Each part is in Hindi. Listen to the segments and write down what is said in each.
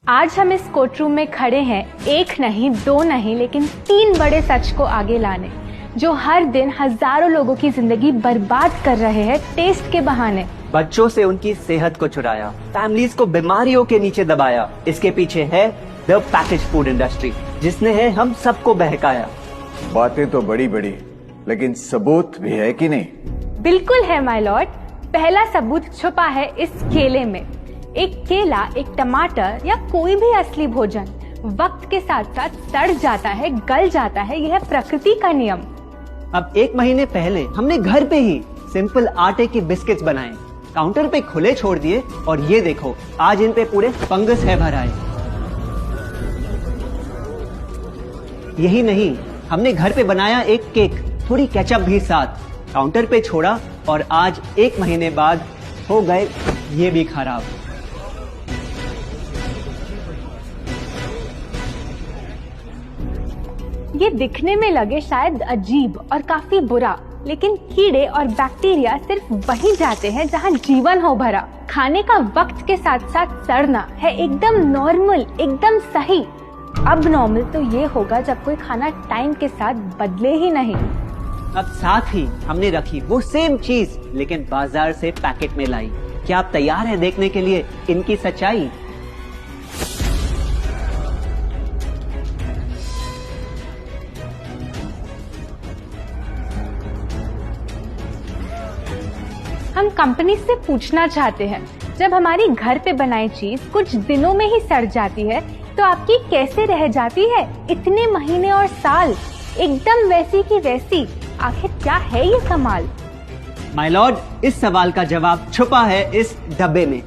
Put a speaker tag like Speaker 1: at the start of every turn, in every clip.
Speaker 1: आज हम इस कोर्टरूम में खड़े हैं एक नहीं, दो नहीं, लेकिन 3 बड़े सच को आगे लाने, जो हर दिन हजारों लोगों की जिंदगी बर्बाद कर रहे हैं टेस्ट के बहाने।
Speaker 2: बच्चों से उनकी सेहत को चुराया, फैमिलीज को बीमारियों के नीचे दबाया। इसके पीछे है द पैकेज फूड इंडस्ट्री, जिसने है हम सबको बहकाया।
Speaker 3: बातें तो बड़ी बड़ी, लेकिन सबूत भी है कि नहीं?
Speaker 1: बिल्कुल है माय लॉर्ड। पहला सबूत छुपा है इस केले में। एक केला, एक टमाटर या कोई भी असली भोजन वक्त के साथ साथ सड़ जाता है, गल जाता है। यह प्रकृति का नियम।
Speaker 2: अब 1 महीने पहले हमने घर पे ही सिंपल आटे की बिस्किट्स बनाए, काउंटर पे खुले छोड़ दिए और ये देखो आज इन पे पूरे फंगस है भर आए। यही नहीं, हमने घर पे बनाया एक केक, थोड़ी केचप भी साथ, काउंटर पे छोड़ा और आज 1 महीने बाद हो गए ये भी खराब।
Speaker 1: ये दिखने में लगे शायद अजीब और काफी बुरा, लेकिन कीड़े और बैक्टीरिया सिर्फ वहीं जाते हैं जहां जीवन हो भरा। खाने का वक्त के साथ साथ सड़ना है एकदम नॉर्मल, एकदम सही। अब नॉर्मल तो ये होगा जब कोई खाना टाइम के साथ बदले ही नहीं।
Speaker 2: अब साथ ही हमने रखी वो सेम चीज, लेकिन बाजार से पैकेट में लाई। क्या आप तैयार हैं देखने के लिए इनकी सच्चाई?
Speaker 1: हम कंपनी से पूछना चाहते हैं, जब हमारी घर पे बनाई चीज कुछ दिनों में ही सड़ जाती है, तो आपकी कैसे रह जाती है इतने महीने और साल एकदम वैसी की वैसी? आखिर क्या है ये कमाल?
Speaker 2: माय लॉर्ड, इस सवाल का जवाब छुपा है इस डब्बे में।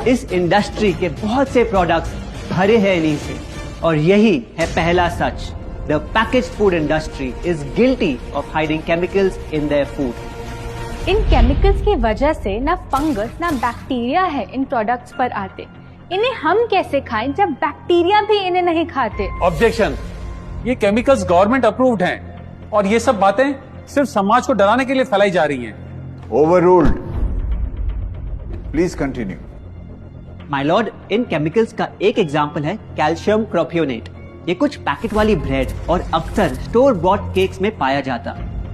Speaker 2: इस इंडस्ट्री के बहुत से प्रोडक्ट्स भरे हैं इन्हीं से, और यही है पहला सच। The packaged food industry is guilty of hiding chemicals in their food.
Speaker 1: In chemicals की वजह से ना फंगस ना बैक्टीरिया है इन प्रोडक्ट्स पर आते। इन्हें हम कैसे खाएं जब बैक्टीरिया भी इन्हें नहीं खाते?
Speaker 4: ऑब्जेक्शन, ये केमिकल्स गवर्नमेंट अप्रूव्ड हैं और ये सब बातें सिर्फ समाज को डराने के लिए फैलाई जा रही हैं।
Speaker 3: Overruled. Please continue.
Speaker 2: My Lord, in chemicals का एक एग्जांपल है कैल्शियम प्रोपियोनेट। ये कुछ पैकेट वाली ब्रेड और अक्सर स्टोर बॉट केक्स में पाया जाता।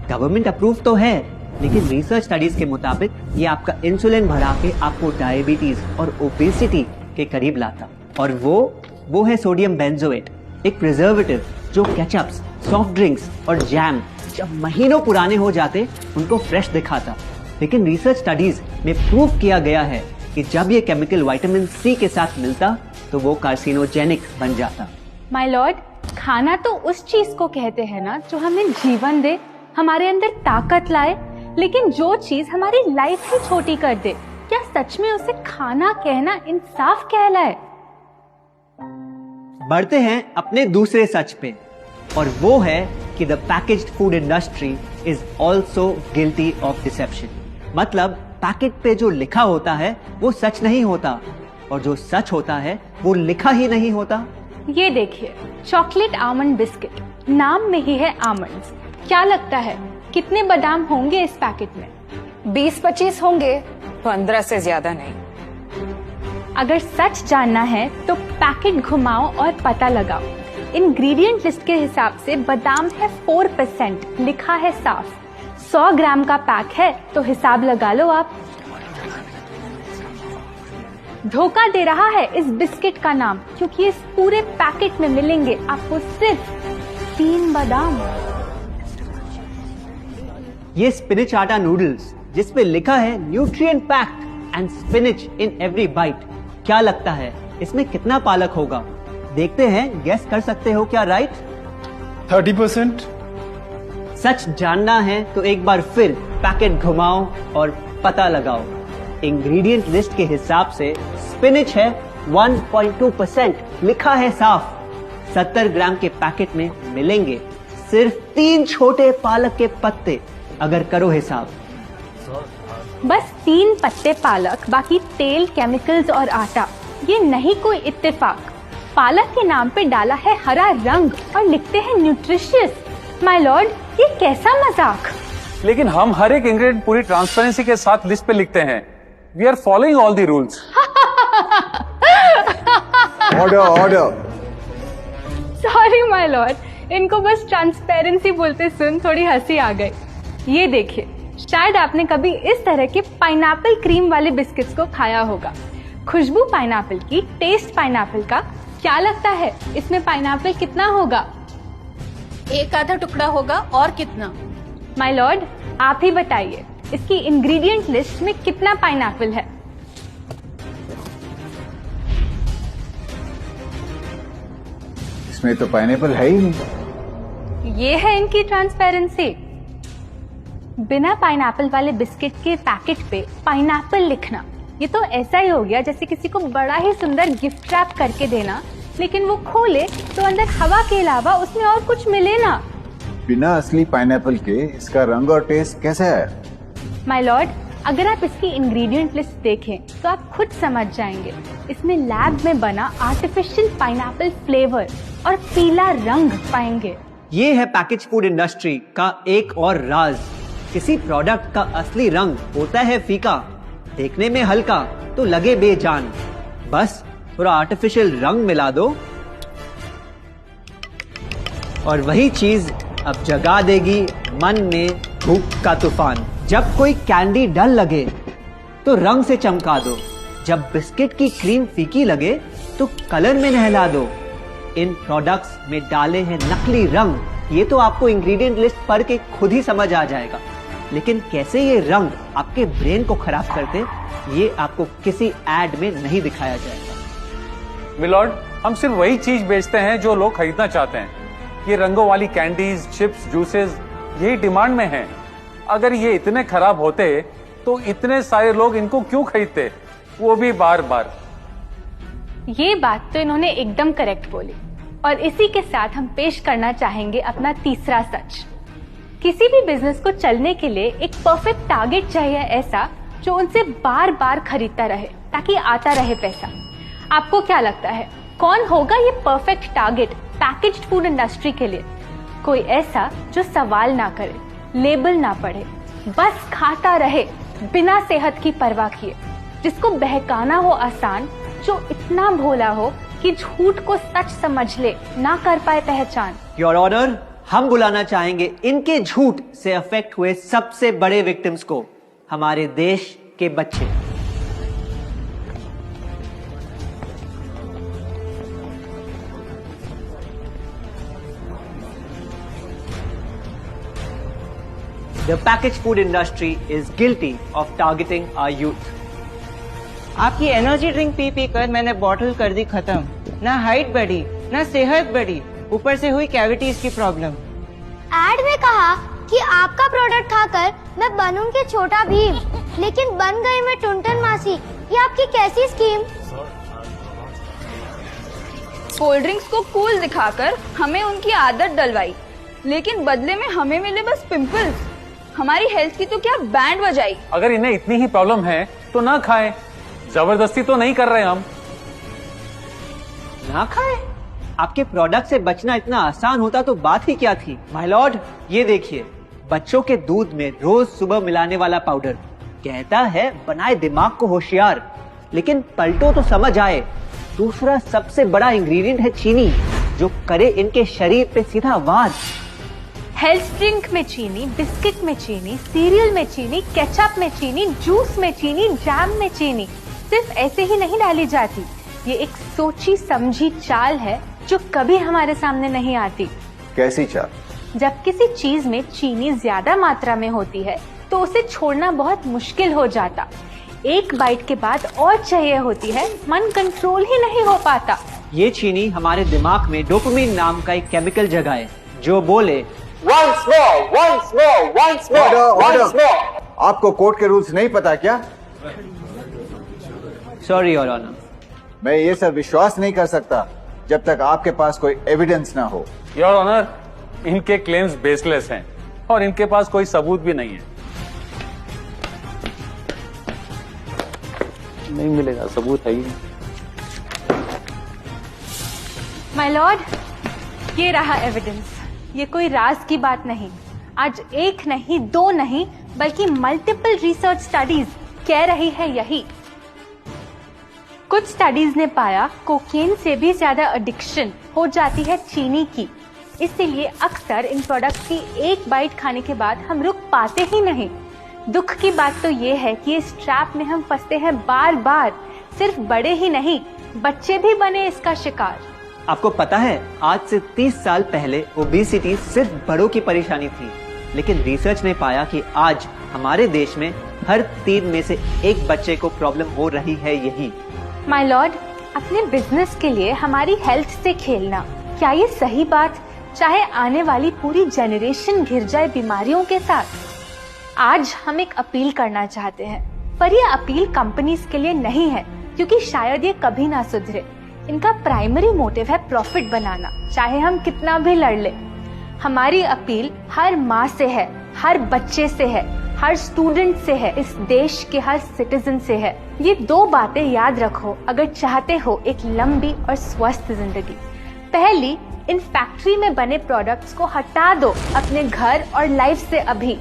Speaker 2: गवर्नमेंट अप्रूव तो है, लेकिन रिसर्च स्टडीज के मुताबिक ये आपका इंसुलिन बढ़ा के आपको डायबिटीज और ओबेसिटी के करीब लाता। और वो है सोडियम बेंजोएट, एक प्रिजर्वेटिव जो केचप्स, सॉफ्ट ड्रिंक्स और जैम जब महीनों पुराने हो जाते उनको फ्रेश दिखाता। लेकिन रिसर्च स्टडीज में प्रूव किया गया है कि जब ये केमिकल विटामिन सी के साथ मिलता तो वो कार्सिनोजेनिक बन जाता।
Speaker 1: माय लॉर्ड, खाना तो उस चीज को कहते हैं ना जो हमें जीवन दे, हमारे अंदर ताकत लाए, लेकिन जो चीज हमारी लाइफ ही छोटी कर दे, क्या सच में उसे खाना कहना इंसाफ कहलाए?
Speaker 2: बढ़ते हैं अपने दूसरे सच पे, और वो है कि the packaged food industry is also guilty of deception. मतलब पैकेट पे जो लिखा होता है वो सच नहीं होता, और जो सच होता है वो लिखा ही नहीं होता।
Speaker 1: ये देखिए, चॉकलेट आमंड बिस्किट, नाम में ही है आमंड्स। क्या लगता है कितने बादाम होंगे इस पैकेट में?
Speaker 5: 20-25 होंगे, 15 से ज्यादा नहीं।
Speaker 1: अगर सच जानना है तो पैकेट घुमाओ और पता लगाओ। इंग्रेडिएंट लिस्ट के हिसाब से बादाम है 4%, लिखा है साफ। 100 ग्राम का पैक है तो हिसाब लगा लो आप। धोखा दे रहा है इस बिस्किट का नाम, क्योंकि इस पूरे पैकेट में मिलेंगे आपको सिर्फ 3 बादाम।
Speaker 2: ये स्पिनिच आटा नूडल्स, जिसपे लिखा है nutrient packed and spinach in every bite. क्या लगता है इसमें कितना पालक होगा? देखते हैं, गेस कर सकते हो क्या राइट?
Speaker 4: 30%।
Speaker 2: सच जानना है तो एक बार फिर पैकेट घुमाओ और पता लगाओ। इंग्रेडिएंट लिस्ट के हिसाब से स्पिनिच है 1.2%, लिखा है साफ। 70 ग्राम के पैकेट में मिलेंगे सिर्फ 3 छोटे पालक के पत्ते, अगर करो हिसाब।
Speaker 1: बस 3 पत्ते पालक, बाकी तेल, केमिकल्स और आटा। ये नहीं कोई इत्तेफाक। पालक के नाम पे डाला है हरा रंग और लिखते हैं न्यूट्रिशियस। माय लॉर्ड, ये कैसा मजाक?
Speaker 4: लेकिन हम हर एक इंग्रेडिएंट पूरी ट्रांसपेरेंसी के साथ लिस्ट पे लिखते हैं। We are following all the rules.
Speaker 3: Order order.
Speaker 1: Sorry my Lord, इनको बस ट्रांसपेरेंसी बोलते सुन थोड़ी हंसी आ गई। ये देखिए, शायद आपने कभी इस तरह के पाइनएप्पल क्रीम वाले बिस्किट्स को खाया होगा। खुशबू पाइनएप्पल की, टेस्ट पाइनएप्पल का। क्या लगता है इसमें पाइनएप्पल कितना होगा?
Speaker 6: एक आधा टुकड़ा होगा, और कितना?
Speaker 1: माय लॉर्ड, आप ही बताइए, इसकी इंग्रेडिएंट लिस्ट में कितना पाइनएप्पल है?
Speaker 3: इसमें तो पाइनएप्पल है ही नहीं।
Speaker 1: ये है इनकी ट्रांसपेरेंसी। बिना पाइनएप्पल वाले बिस्किट के पैकेट पे पाइनएप्पल लिखना, ये तो ऐसा ही हो गया जैसे किसी को बड़ा ही सुंदर गिफ्ट रैप करके देना, लेकिन वो खोले तो अंदर हवा के अलावा उसमें और कुछ मिले ना।
Speaker 3: बिना असली पाइनएप्पल के इसका रंग और टेस्ट कैसा है?
Speaker 1: माय लॉर्ड, अगर आप इसकी इंग्रेडिएंट लिस्ट देखें तो आप खुद समझ जाएंगे। इसमें लैब में बना आर्टिफिशियल पाइनएप्पल फ्लेवर और पीला रंग पाएंगे।
Speaker 2: ये है पैकेज फूड इंडस्ट्री का एक और राज। किसी प्रोडक्ट का असली रंग होता है फीका, देखने में हल्का तो लगे बेजान। बस थोड़ा आर्टिफिशियल रंग मिला दो और वही चीज अब जगा देगी मन में भूख का तूफान। जब कोई कैंडी डल लगे तो रंग से चमका दो, जब बिस्किट की क्रीम फीकी लगे तो कलर में नहला दो। इन प्रोडक्ट्स में डाले हैं नकली रंग। ये तो आपको इंग्रेडिएंट लिस्ट पढ़ के खुद ही समझ आ जाएगा, लेकिन कैसे ये रंग आपके ब्रेन को खराब करते, ये आपको किसी एड में नहीं दिखाया जाएगा।
Speaker 4: मिलॉर्ड, हम सिर्फ वही चीज बेचते हैं जो लोग खरीदना चाहते हैं। ये रंगों वाली कैंडीज, चिप्स, जूसेस यही डिमांड में हैं। अगर ये इतने खराब होते तो इतने सारे लोग इनको क्यों खरीदते, वो भी बार बार।
Speaker 1: ये बात तो इन्होंने एकदम करेक्ट बोली, और इसी के साथ हम पेश करना चाहेंगे अपना तीसरा सच। किसी भी बिजनेस को चलने के लिए एक परफेक्ट टारगेट चाहिए, ऐसा जो उनसे बार बार खरीदता रहे ताकि आता रहे पैसा। आपको क्या लगता है कौन होगा ये perfect target packaged food industry के लिए? कोई ऐसा जो सवाल ना करे, लेबल ना पढ़े, बस खाता रहे बिना सेहत की परवाह किए, जिसको बहकाना हो आसान, जो इतना भोला हो कि झूठ को सच समझ ले, ना कर पाए पहचान।
Speaker 2: योर ऑनर, हम बुलाना चाहेंगे इनके झूठ से अफेक्ट हुए सबसे बड़े विक्टिम्स को, हमारे देश के बच्चे। The packaged food industry is guilty of targeting our youth.
Speaker 7: आपकी एनर्जी ड्रिंक पी पी कर मैंने बॉटल कर दी खत्म। ना हाइट बढ़ी, ना सेहत बढ़ी, ऊपर से हुई कैविटीज की प्रॉब्लम।
Speaker 8: एड में कहा कि आपका प्रोडक्ट खाकर मैं बनूंगी छोटा भीम, लेकिन बन गई मैं टुनटन मासी। ये आपकी कैसी स्कीम?
Speaker 5: कोल्ड ड्रिंक्स को कूल दिखाकर हमें उनकी आदत डलवाई, लेकिन बदले में हमें मिले बस पिंपल्स। हमारी हेल्थ की तो क्या बैंड बजाई।
Speaker 4: अगर इन्हें इतनी ही प्रॉब्लम है तो ना खाएं, जबरदस्ती तो नहीं कर रहे हम।
Speaker 2: ना खाए? आपके प्रोडक्ट से बचना इतना आसान होता तो बात ही क्या थी। माय लॉर्ड, ये देखिए, बच्चों के दूध में रोज सुबह मिलाने वाला पाउडर कहता है बनाए दिमाग को होशियार, लेकिन पलटो तो समझ आए। दूसरा सबसे बड़ा इंग्रेडिएंट है चीनी, जो करे इनके शरीर पे सीधा वार।
Speaker 1: हेल्थ ड्रिंक में चीनी, बिस्किट में चीनी, सीरियल में चीनी, केचप में चीनी, जूस में चीनी, जैम में चीनी सिर्फ ऐसे ही नहीं डाली जाती। ये एक सोची समझी चाल है जो कभी हमारे सामने नहीं आती।
Speaker 3: कैसी चाल?
Speaker 1: जब किसी चीज में चीनी ज्यादा मात्रा में होती है तो उसे छोड़ना बहुत मुश्किल हो जाता। एक बाइट के बाद और चाहिए होती है, मन कंट्रोल ही नहीं हो पाता।
Speaker 2: ये चीनी हमारे दिमाग में डोपामिन नाम का एक केमिकल जगाए, जो बोले
Speaker 3: once more, order. आपको कोर्ट के रूल्स नहीं पता क्या?
Speaker 2: Sorry your honour.
Speaker 3: मैं ये सब विश्वास नहीं कर सकता जब तक आपके पास कोई एविडेंस ना हो।
Speaker 4: योर ऑनर, इनके क्लेम्स बेसलेस हैं और इनके पास कोई सबूत भी नहीं है। नहीं मिलेगा, सबूत है ही नहीं।
Speaker 1: माय लॉर्ड, ये रहा एविडेंस। ये कोई राज की बात नहीं। आज एक नहीं, दो नहीं, बल्कि मल्टीपल रिसर्च स्टडीज कह रही है यही। कुछ स्टडीज ने पाया कोकेन से भी ज्यादा एडिक्शन हो जाती है चीनी की। इसीलिए अक्सर इन प्रोडक्ट्स की एक बाइट खाने के बाद हम रुक पाते ही नहीं। दुख की बात तो ये है कि इस ट्रैप में हम फंसते हैं बार बार। सिर्फ बड़े ही नहीं, बच्चे भी बने इसका शिकार।
Speaker 2: आपको पता है, आज से 30 साल पहले ओबेसिटी सिर्फ बड़ों की परेशानी थी, लेकिन रिसर्च ने पाया कि आज हमारे देश में हर 3 में से 1 बच्चे को प्रॉब्लम हो रही है यही।
Speaker 1: माय लॉर्ड, अपने बिजनेस के लिए हमारी हेल्थ से खेलना, क्या ये सही बात? चाहे आने वाली पूरी जनरेशन घिर जाए बीमारियों के साथ। आज हम एक अपील करना चाहते हैं, पर ये अपील कंपनीज के लिए नहीं है, क्योंकि शायद ये कभी ना सुधरे। इनका प्राइमरी मोटिव है प्रॉफिट बनाना, चाहे हम कितना भी लड़ ले। हमारी अपील हर माँ से है, हर बच्चे से है, हर स्टूडेंट से है, इस देश के हर सिटीजन से है। ये 2 बातें याद रखो अगर चाहते हो एक लंबी और स्वस्थ जिंदगी। पहली, इन फैक्ट्री में बने प्रोडक्ट्स को हटा दो अपने घर और लाइफ से अभी।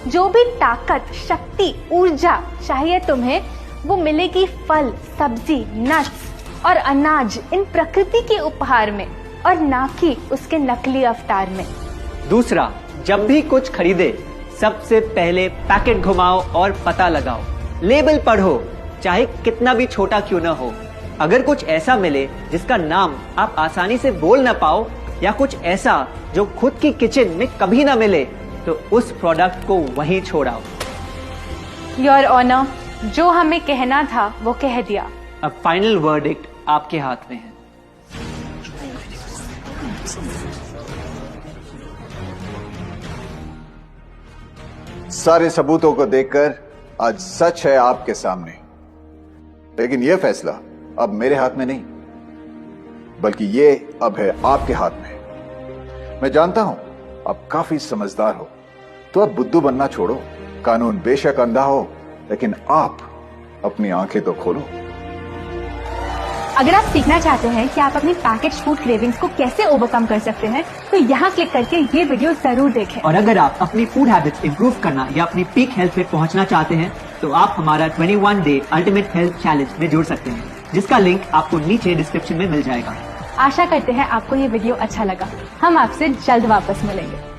Speaker 1: जो भी ताकत, शक्ति, ऊर्जा चाहिए तुम्हें, वो मिलेगी फल, सब्जी, नट्स और अनाज इन प्रकृति के उपहार में, और ना कि उसके नकली अवतार में।
Speaker 2: दूसरा, जब भी कुछ खरीदे सबसे पहले पैकेट घुमाओ और पता लगाओ, लेबल पढ़ो, चाहे कितना भी छोटा क्यों ना हो। अगर कुछ ऐसा मिले जिसका नाम आप आसानी से बोल ना पाओ, या कुछ ऐसा जो खुद की किचन में कभी ना मिले, तो उस प्रोडक्ट को वहीं छोड़ाओ।
Speaker 1: योर ऑनर, जो हमें कहना था वो कह दिया।
Speaker 2: अब फाइनल वर्डिक्ट आपके हाथ में है।
Speaker 3: सारे सबूतों को देखकर आज सच है आपके सामने, लेकिन यह फैसला अब मेरे हाथ में नहीं, बल्कि ये अब है आपके हाथ में। मैं जानता हूं आप काफी समझदार हो, तो अब बुद्धू बनना छोड़ो। कानून बेशक अंधा हो, लेकिन आप अपनी आंखें तो खोलो।
Speaker 1: अगर आप सीखना चाहते हैं कि आप अपनी पैकेज फूड क्रेविंग्स को कैसे ओवरकम कर सकते हैं, तो यहाँ क्लिक करके ये वीडियो जरूर देखें।
Speaker 2: और अगर आप अपनी फूड हैबिट्स इंप्रूव करना या अपनी पीक हेल्थ पे पहुँचना चाहते हैं, तो आप हमारा 21 डे अल्टीमेट हेल्थ चैलेंज में जुड़ सकते हैं, जिसका लिंक आपको नीचे डिस्क्रिप्शन में मिल जाएगा।
Speaker 1: आशा करते हैं आपको ये वीडियो अच्छा लगा। हम आपसे जल्द वापस मिलेंगे।